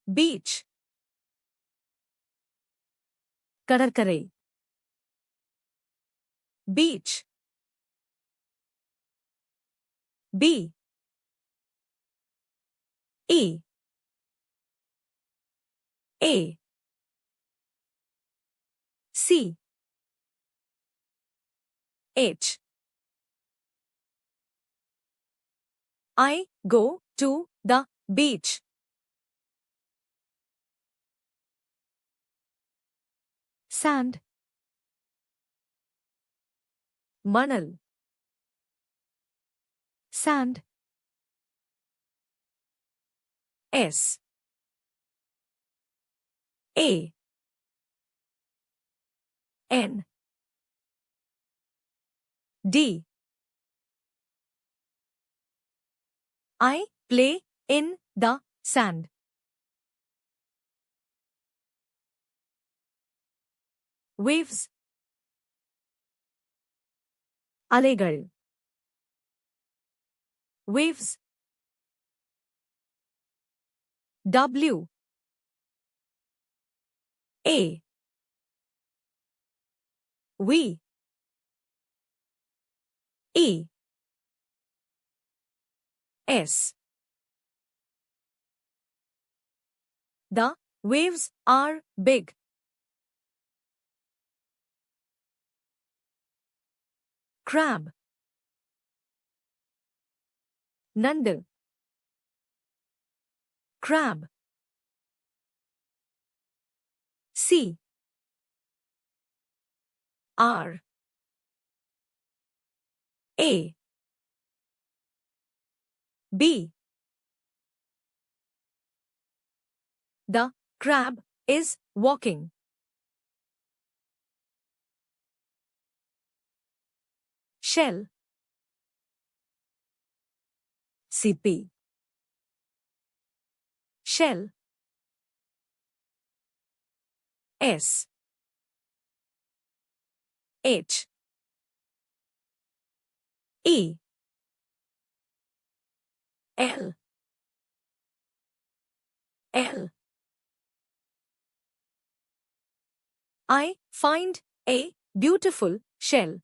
beach கடற்கரை beach B E A C H I go to the beach. Sand மணல் sand S A N D I play in the sand. Waves அலைகள் waves W A V E S The waves are big. Crab நண்டு crab C R A B The crab is walking. Shell CP Shell S H E L L I find a beautiful shell.